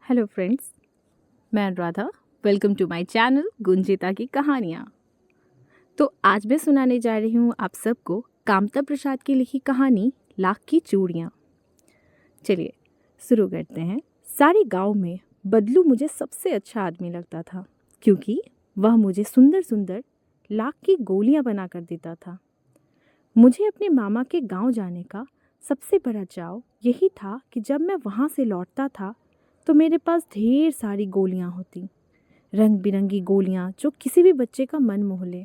Hello friends, मैं Anuradha. Welcome to my channel Gunjita की कहानियाँ। तो आज मैं सुनाने जा रही हूँ आप सबको कामता प्रसाद की लिखी कहानी लाख की चूड़ियाँ। चलिए शुरू करते हैं। सारे गांव में बदलू मुझे सबसे अच्छा आदमी लगता था, क्योंकि वह मुझे सुंदर सुंदर लाख की गोलियाँ बना कर देता था। मुझे अपने मामा के गांव जाने का सबसे बड़ा चाव यही था कि जब मैं वहाँ से लौटता था तो मेरे पास ढेर सारी गोलियां होती, रंग बिरंगी गोलियां जो किसी भी बच्चे का मन मोह ले।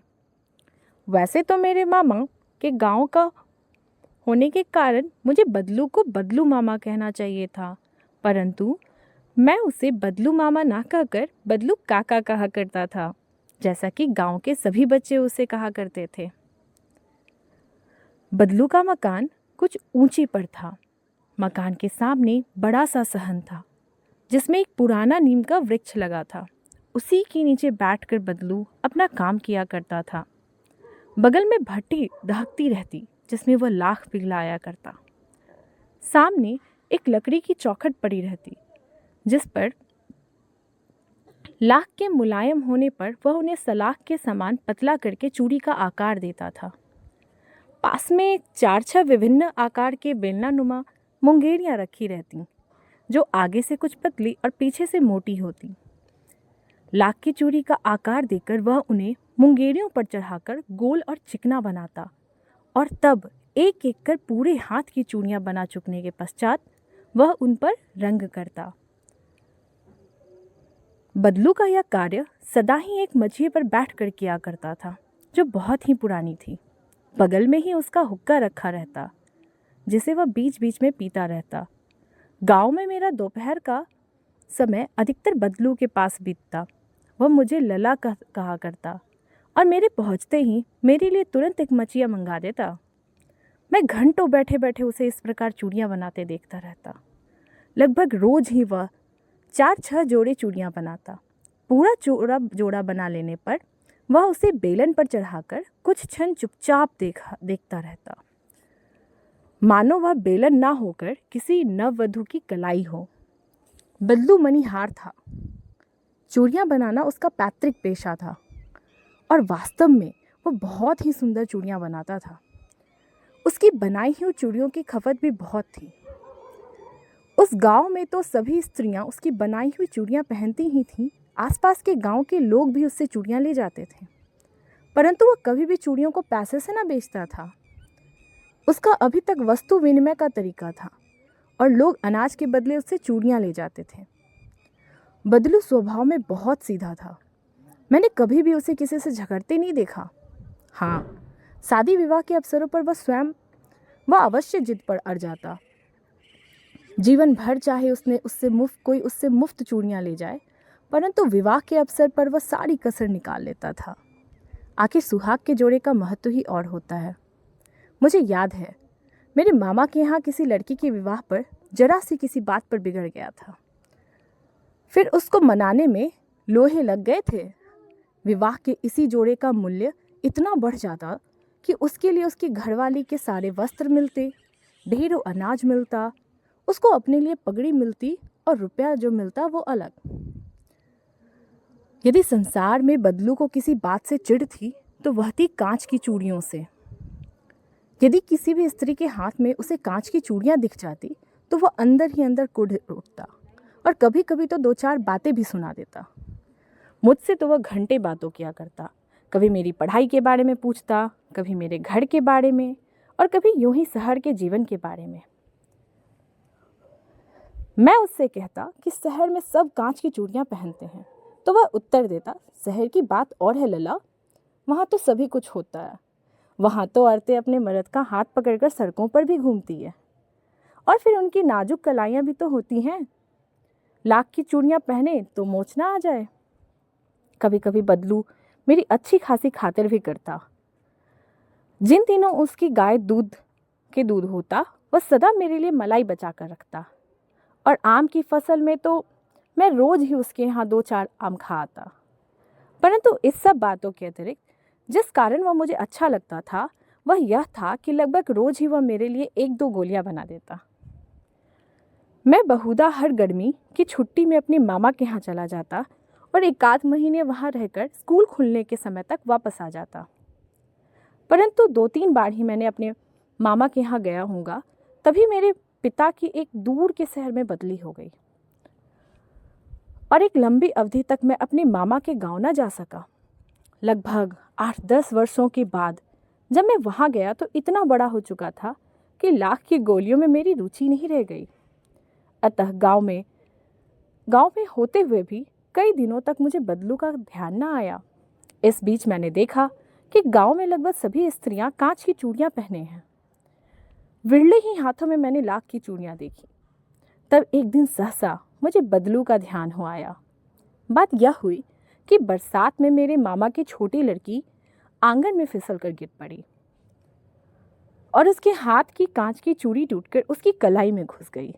वैसे तो मेरे मामा के गांव का होने के कारण मुझे बदलू को बदलू मामा कहना चाहिए था, परंतु मैं उसे बदलू मामा ना कहकर बदलू काका कहा करता था, जैसा कि गांव के सभी बच्चे उसे कहा करते थे। बदलू का मकान कुछ ऊंची पर था। मकान के सामने बड़ा सा सहन था जिसमें एक पुराना नीम का वृक्ष लगा था। उसी के नीचे बैठकर बदलू अपना काम किया करता था। बगल में भट्टी दहकती रहती जिसमें वह लाख पिघलाया करता। सामने एक लकड़ी की चौखट पड़ी रहती जिस पर लाख के मुलायम होने पर वह उन्हें सलाख के समान पतला करके चूड़ी का आकार देता था। पास में 4-6 विभिन्न आकार के बेलनानुमा मुंगेरियां रखी रहती जो आगे से कुछ पतली और पीछे से मोटी होती। लाख की चूड़ी का आकार देकर वह उन्हें मुंगेरियों पर चढ़ाकर गोल और चिकना बनाता और तब एक एक कर पूरे हाथ की चूड़ियां बना चुकने के पश्चात वह उन पर रंग करता। बदलू का यह कार्य सदा ही एक मचिए पर बैठकर किया करता था जो बहुत ही पुरानी थी। बगल में ही उसका हुक्का रखा रहता जिसे वह बीच बीच में पीता रहता। गांव में मेरा दोपहर का समय अधिकतर बदलू के पास बीतता। वह मुझे लला कहा करता और मेरे पहुंचते ही मेरे लिए तुरंत एक मचिया मंगा देता। मैं घंटों बैठे बैठे उसे इस प्रकार चूड़ियाँ बनाते देखता रहता। लगभग रोज ही वह 4-6 जोड़े चूड़ियाँ बनाता। पूरा जोड़ा बना लेने पर वह उसे बेलन पर चढ़ाकर कुछ क्षण चुपचाप देखता रहता, मानो वह बेलन ना होकर किसी नववधू की कलाई हो। बदलू मणिहार था। चूड़ियाँ बनाना उसका पैतृक पेशा था और वास्तव में वो बहुत ही सुंदर चूड़ियाँ बनाता था। उसकी बनाई हुई चूड़ियों की खपत भी बहुत थी। उस गांव में तो सभी स्त्रियां उसकी बनाई हुई चूड़ियाँ पहनती ही थीं। आसपास के गांव के लोग भी उससे चूड़ियाँ ले जाते थे, परंतु वह कभी भी चूड़ियों को पैसे से न बेचता था। उसका अभी तक वस्तु विनिमय का तरीका था और लोग अनाज के बदले उससे चूड़ियाँ ले जाते थे। बदलू स्वभाव में बहुत सीधा था। मैंने कभी भी उसे किसी से झगड़ते नहीं देखा। हाँ, शादी विवाह के अवसरों पर वह अवश्य जिद पर अड़ जाता। जीवन भर चाहे कोई उससे मुफ्त चूड़ियाँ ले जाए, परंतु विवाह के अवसर पर वह सारी कसर निकाल लेता था। आखिर सुहाग के जोड़े का महत्व ही और होता है। मुझे याद है, मेरे मामा के यहाँ किसी लड़की के विवाह पर जरा सी किसी बात पर बिगड़ गया था। फिर उसको मनाने में लोहे लग गए थे। विवाह के इसी जोड़े का मूल्य इतना बढ़ जाता कि उसके लिए उसकी घरवाली के सारे वस्त्र मिलते, ढेरों अनाज मिलता, उसको अपने लिए पगड़ी मिलती और रुपया जो मिलता वो अलग। यदि संसार में बदलू को किसी बात से चिढ़ थी तो वह थी कांच की चूड़ियों से। यदि किसी भी स्त्री के हाथ में उसे कांच की चूड़ियाँ दिख जाती तो वह अंदर ही अंदर कुढ़ उठता और कभी कभी तो 2-4 बातें भी सुना देता। मुझसे तो वह घंटे बातों किया करता। कभी मेरी पढ़ाई के बारे में पूछता, कभी मेरे घर के बारे में और कभी यूं ही शहर के जीवन के बारे में। मैं उससे कहता कि शहर में सब कांच की चूड़ियाँ पहनते हैं, तो वह उत्तर देता, शहर की बात और है लला, वहाँ तो सभी कुछ होता है। वहाँ तो औरतें अपने मर्द का हाथ पकड़कर सड़कों पर भी घूमती है और फिर उनकी नाजुक कलाइयाँ भी तो होती हैं। लाख की चूड़ियाँ पहने तो मोच ना आ जाए। कभी कभी बदलू मेरी अच्छी खासी खातिर भी करता। जिन दिनों उसकी गाय दूध होता वह सदा मेरे लिए मलाई बचा कर रखता और आम की फसल में तो मैं रोज ही उसके यहाँ 2-4 आम खा आता। परंतु इस सब बातों के अतिरिक्त जिस कारण वह मुझे अच्छा लगता था वह यह था कि लगभग रोज ही वह मेरे लिए 1-2 गोलियां बना देता। मैं बहुधा हर गर्मी की छुट्टी में अपने मामा के यहाँ चला जाता और एक आध महीने वहाँ रहकर स्कूल खुलने के समय तक वापस आ जाता। परंतु 2-3 बार ही मैंने अपने मामा के यहाँ गया होऊंगा, तभी मेरे पिता की एक दूर के शहर में बदली हो गई और एक लंबी अवधि तक मैं अपने मामा के गांव न जा सका। लगभग 8-10 वर्षों के बाद जब मैं वहाँ गया तो इतना बड़ा हो चुका था कि लाख की गोलियों में मेरी रुचि नहीं रह गई। अतः गांव में होते हुए भी कई दिनों तक मुझे बदलू का ध्यान न आया। इस बीच मैंने देखा कि गांव में लगभग सभी स्त्रियां कांच की चूड़ियां पहने हैं। विरले ही हाथों में मैंने लाख की चूड़ियां देखी। तब एक दिन सहसा मुझे बदलू का ध्यान हो आया। बात यह हुई कि बरसात में मेरे मामा की छोटी लड़की आंगन में फिसल कर गिर पड़ी और उसके हाथ की कांच की चूड़ी टूटकर उसकी कलाई में घुस गई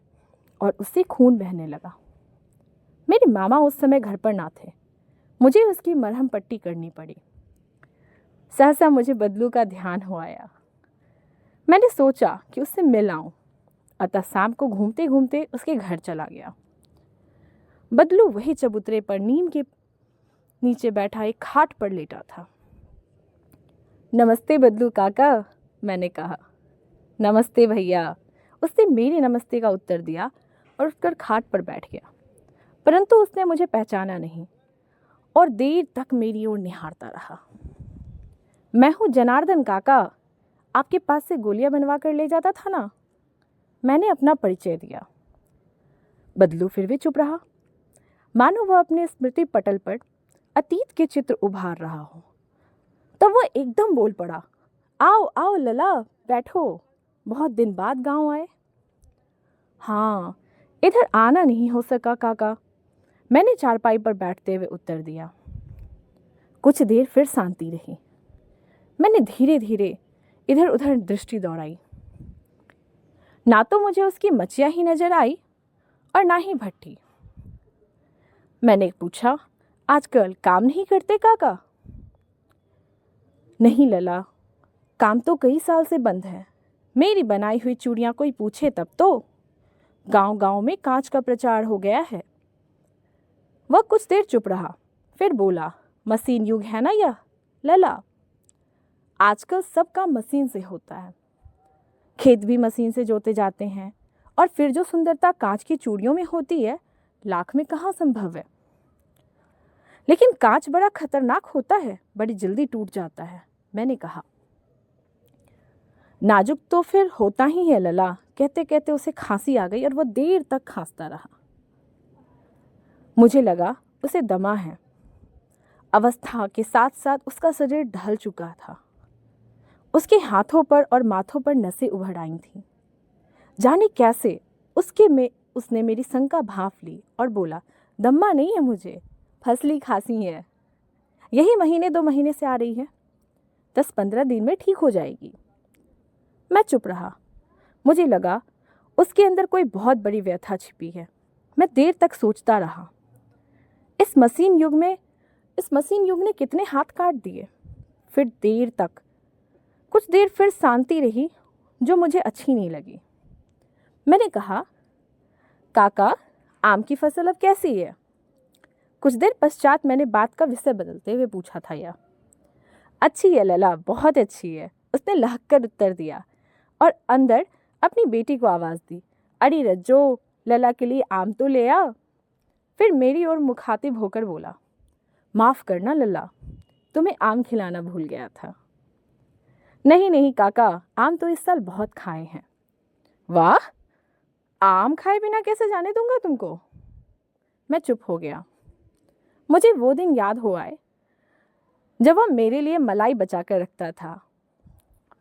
और उससे खून बहने लगा। मेरे मामा उस समय घर पर ना थे। मुझे उसकी मरहम पट्टी करनी पड़ी। सहसा मुझे बदलू का ध्यान हो आया। मैंने सोचा कि उससे मिल आऊं, अतः शाम को घूमते घूमते उसके घर चला गया। बदलू वही चबूतरे पर नीम के नीचे बैठा एक खाट पर लेटा था। नमस्ते बदलू काका, मैंने कहा। नमस्ते भैया, उसने मेरे नमस्ते का उत्तर दिया और उठकर खाट पर बैठ गया। परंतु उसने मुझे पहचाना नहीं और देर तक मेरी ओर निहारता रहा। मैं हूँ जनार्दन काका, आपके पास से गोलियां बनवा कर ले जाता था ना, मैंने अपना परिचय दिया। बदलू फिर भी चुप रहा, मानो वह अपने स्मृति पटल पर अतीत के चित्र उभार रहा हो। तब वह एकदम बोल पड़ा, आओ आओ लला, बैठो, बहुत दिन बाद गांव आए। हाँ, इधर आना नहीं हो सका काका, मैंने चारपाई पर बैठते हुए उत्तर दिया। कुछ देर फिर शांति रही। मैंने धीरे धीरे इधर उधर दृष्टि दौड़ाई। ना तो मुझे उसकी मचिया ही नजर आई और ना ही भट्टी। मैंने पूछा, आजकल काम नहीं करते काका? नहीं लला, काम तो कई साल से बंद है। मेरी बनाई हुई चूड़ियां कोई पूछे तब तो। गांव गांव में कांच का प्रचार हो गया है। वह कुछ देर चुप रहा, फिर बोला, मशीन युग है ना यह लला, आजकल सब काम मशीन से होता है। खेत भी मशीन से जोते जाते हैं और फिर जो सुंदरता कांच की चूड़ियों में होती है, लाख में कहाँ संभव है। लेकिन कांच बड़ा खतरनाक होता है, बड़ी जल्दी टूट जाता है, मैंने कहा। नाजुक तो फिर होता ही है लला, कहते कहते उसे खांसी आ गई और वह देर तक खांसता रहा। मुझे लगा उसे दमा है। अवस्था के साथ साथ उसका शरीर ढल चुका था। उसके हाथों पर और माथों पर नसें उभर आई थीं। जाने कैसे उसने मेरी शंका भांप ली और बोला, दम्मा नहीं है मुझे, फसली खांसी है। यही 1-2 महीने से आ रही है, 10-15 दिन में ठीक हो जाएगी। मैं चुप रहा। मुझे लगा उसके अंदर कोई बहुत बड़ी व्यथा छिपी है। मैं देर तक सोचता रहा। इस मशीन युग ने कितने हाथ काट दिए। फिर कुछ देर फिर शांति रही, जो मुझे अच्छी नहीं लगी। मैंने कहा, काका, आम की फसल अब कैसी है? कुछ देर पश्चात मैंने बात का विषय बदलते हुए पूछा था यह। अच्छी है लला, बहुत अच्छी है, उसने लहक उत्तर दिया और अंदर अपनी बेटी को आवाज़ दी, अरे रज्जो, लला के लिए आम तो ले आ। फिर मेरी ओर मुखातिब होकर बोला, माफ़ करना लला, तुम्हें आम खिलाना भूल गया था। नहीं नहीं काका, आम तो इस साल बहुत खाए हैं। वाह, आम खाए बिना कैसे जाने दूंगा तुमको। मैं चुप हो गया। मुझे वो दिन याद हो आए जब वह मेरे लिए मलाई बचा कर रखता था।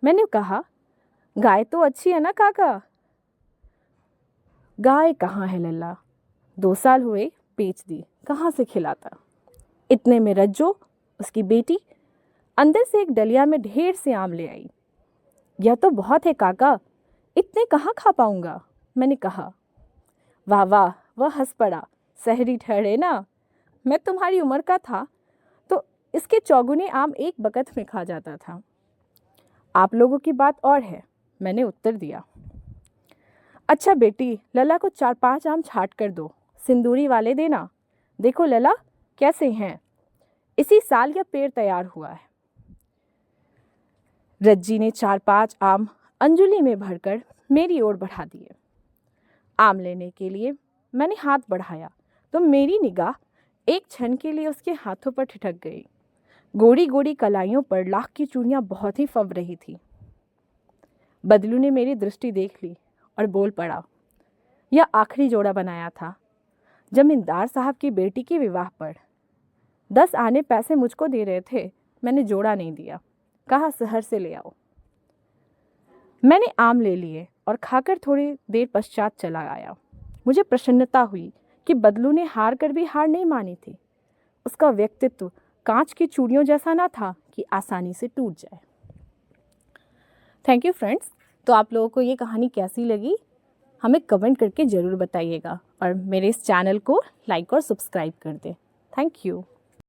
मैंने कहा, गाय तो अच्छी है ना काका? गाय कहाँ है लल्ला, 2 साल हुए बेच दी, कहाँ से खिलाता। इतने में रज्जो, उसकी बेटी, अंदर से एक डलिया में ढेर से आम ले आई। यह तो बहुत है काका, इतने कहाँ खा पाऊंगा, मैंने कहा। वाह वाह, वह हंस पड़ा, सहरी ठहरे ना, मैं तुम्हारी उम्र का था तो इसके चौगुने आम एक बकत में खा जाता था। आप लोगों की बात और है, मैंने उत्तर दिया। अच्छा बेटी, लला को 4-5 आम छाट कर दो, सिंदूरी वाले देना। देखो लला कैसे हैं, इसी साल यह पेड़ तैयार हुआ है। रज्जी ने 4-5 आम अंजुली में भरकर मेरी ओर बढ़ा दिए। आम लेने के लिए मैंने हाथ बढ़ाया तो मेरी निगाह एक क्षण के लिए उसके हाथों पर ठिठक गई। गोरी गोरी कलाइयों पर लाख की चूड़ियां बहुत ही फब रही थी। बदलू ने मेरी दृष्टि देख ली और बोल पड़ा, यह आखिरी जोड़ा बनाया था जमींदार साहब की बेटी के विवाह पर। 10 आने पैसे मुझको दे रहे थे, मैंने जोड़ा नहीं दिया, कहा शहर से ले आओ। मैंने आम ले लिए और खाकर थोड़ी देर पश्चात चला आया। मुझे प्रसन्नता हुई कि बदलू ने हार कर भी हार नहीं मानी थी। उसका व्यक्तित्व कांच की चूड़ियों जैसा ना था कि आसानी से टूट जाए। Thank you friends. तो आप लोगों को ये कहानी कैसी लगी हमें कमेंट करके ज़रूर बताइएगा और मेरे इस चैनल को लाइक और सब्सक्राइब कर दें। Thank you.